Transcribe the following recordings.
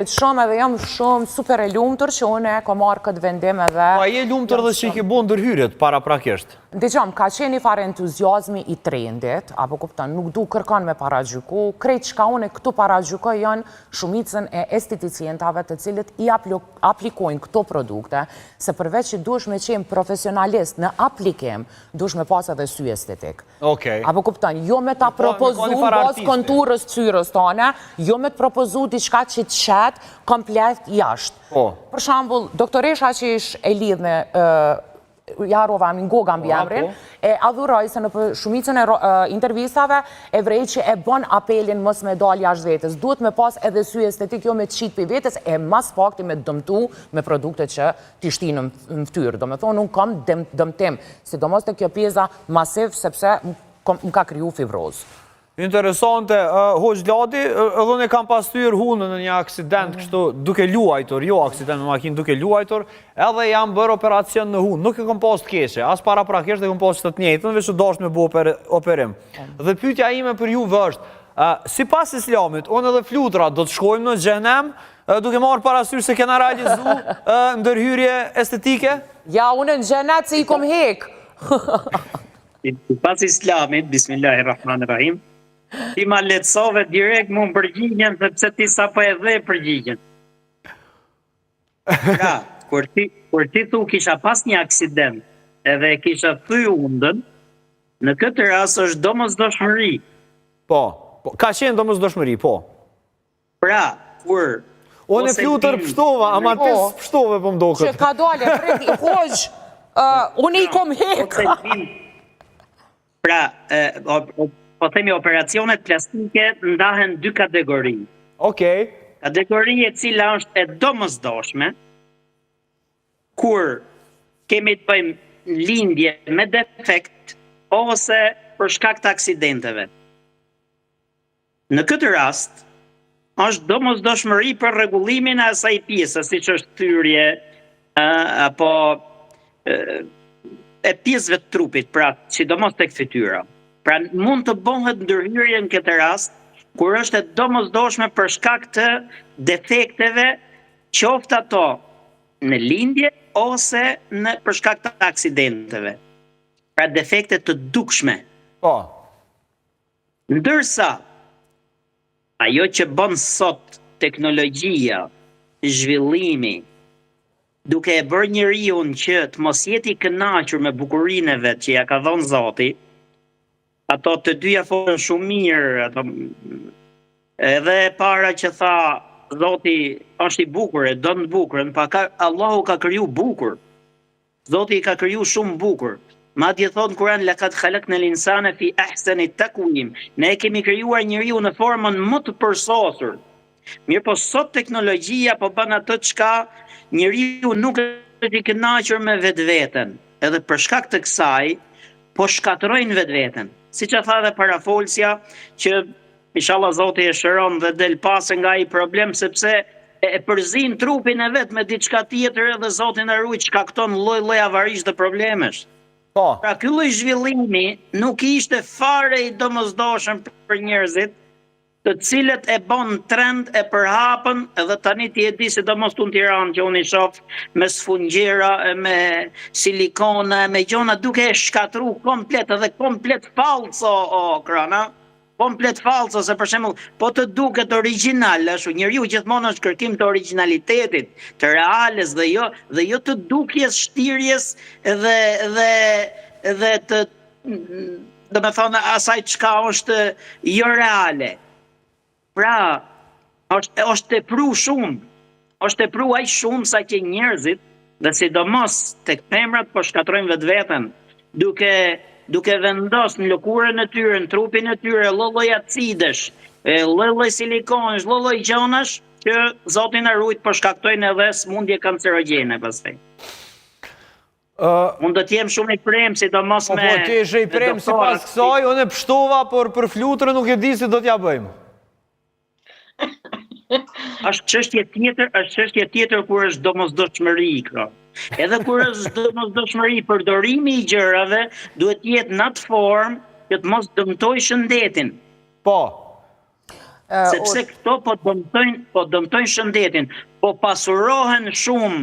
Shumë edhe jam shumë super e lumtur që unë e ko marrë këtë vendim edhe... Po, a je lumtur dhe që i ke bo ndërhyrjet para prakisht? Ndëgjom, ka qenë një farë entuziazmi i trendit, apo kupton, nuk du kërkon me paragjyku, krejt çka unë këtu paragjykoj janë shumicën e esteticjentave të cilët i aplikojnë këto produkte, se përveç që duhesh me qenë profesionalist në aplikim, duhesh me pas edhe sy estetik. Okej. Apo kupton, jo me ta propozu bas konturës cyrës tone, jo me të propozu diçka që të shetë komplet jashtë. Për shembull, doktoresha që ish e lidh me Jarova Mingoga mbi emrin, e adhuroj se në shumicën e intervistave e vrej që e bon apelin mos me dal jashtë vetës. Duhet me pas edhe sy estetik, jo me të qit për vetës, e mas pakti me dëmtu me produkte që t'i shti në ftyrë. Do me thonë, unë kam dëmtim, sidomos të kjo pjeza masiv, sepse më ka kriju fibrozë. Interesante, Hoxh Ladi, edhe unë e kam pastyr hunën në një aksident, kështu duke luajtur, jo aksident në makinë duke luajtur, edhe jam bërë operacion në hunë, nuk e kom pas të keqe, as para prakisht e kom pas të njëjtën, veç që dasht me bu operim. Dhe pyetja ime për juve është, si pas islamit, unë edhe flutra do të shkojmë në xhenem, duke marrë parasysh se kena realizu ndërhyrje estetike? Ja, unë në xhenet se i kom hek. Pas islamit, bismillahirrahmanirrahim, ti ma letësove direkt mu në përgjigjen, sepse ti sa po e dhe përgjigjen. Pra, kur ti thu kisha pas një aksident, edhe kisha thy undën, në këtë ras është domosdoshmëri. Po, ka qenë domosdoshmëri, po. Pra, kur... Unë e flutër pështova, ama ti pështove po mdo këtë. Që ka dole, preki, Hoxh, unë i kom hek. Pra, po themi operacionet plastike ndahen dy kategori. Okej. Kategori e cila është e domosdoshme, kur kemi të bëjmë lindje me defekt ose për shkak të aksidenteve. Në këtë rast, është domosdoshmëri për rregullimin e asaj pjese, siç është thyrje apo e pjesëve të trupit, pra sidomos tek fytyra. Pra mund të bëhet ndërhyrje në këtë rast, kur është e domosdoshme për shkak të defekteve, qoftë ato në lindje ose për shkak të aksidenteve. Pra defekte të dukshme. Po. Ndërsa ajo që bën sot teknologjia, zhvillimi, duke e bërë njeriu që të mos jeti i kënaqur me bukurinë e vet që ja ka dhënë Zoti, ato të dyja folën shumë mirë, edhe para që tha Zoti është i bukur, e don të bukurën, pa Allahu ka kriju bukur. Zoti i ka kriju shumë bukur. Madje thot në Kur'an laqad khalaqna al-insana fi ahsani taqwim. Ne e kemi krijuar njeriu në formën më të përsosur. Mirë, po sot teknologjia po bën atë çka njeriu nuk është i kënaqur me vetveten. Edhe për shkak të kësaj po shkatërrojnë vetveten. Siç e tha dhe parafolsja, që inshallah Zoti e shëron dhe del pas nga ai problem, sepse e përzin trupin e vet me diçka tjetër edhe Zoti na ruaj shkakton lloj-lloj avarish dhe problemesh. Po. Pra ky lloj zhvillimi nuk ishte fare i domosdoshëm për njerëzit, të cilët e bën trend, e përhapën, edhe tani ti e di sidomos tu në Tiranë që unë i shoh me sfungjera, me silikona, me gjona duke e shkatru komplet, edhe komplet falso, krana. Komplet falso, se për shembull, po të duket origjinal, ashtu njeriu gjithmonë është kërkim të origjinalitetit, të reales dhe jo të dukjes shtirjes dhe të domethënë asaj çka është jo reale. Pra, është tepru shumë, është tepru aq shumë sa që njerëzit, dhe sidomos tek femrat po shkatrojnë vetveten, duke vendos në lëkurën e tyre, në trupin e tyre, lloj acidesh, lloj silikonësh, lloj gjonash, që Zoti na ruaj po shkaktojnë edhe smundje kancerogjene pastaj. Unë do t'jem shumë i prem, sidomos me... Po ti ishe i prem si pas kësaj, unë e pështova, por për fluturën nuk e di si do t'ja bëjmë. Është çështje tjetër kur është domosdoshmëri kjo. Edhe kur është domosdoshmëri, përdorimi i gjërave duhet jetë në atë formë që të mos dëmtoj shëndetin. Po. Sepse këto po dëmtojnë shëndetin, po pasurohen shumë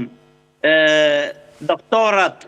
doktorat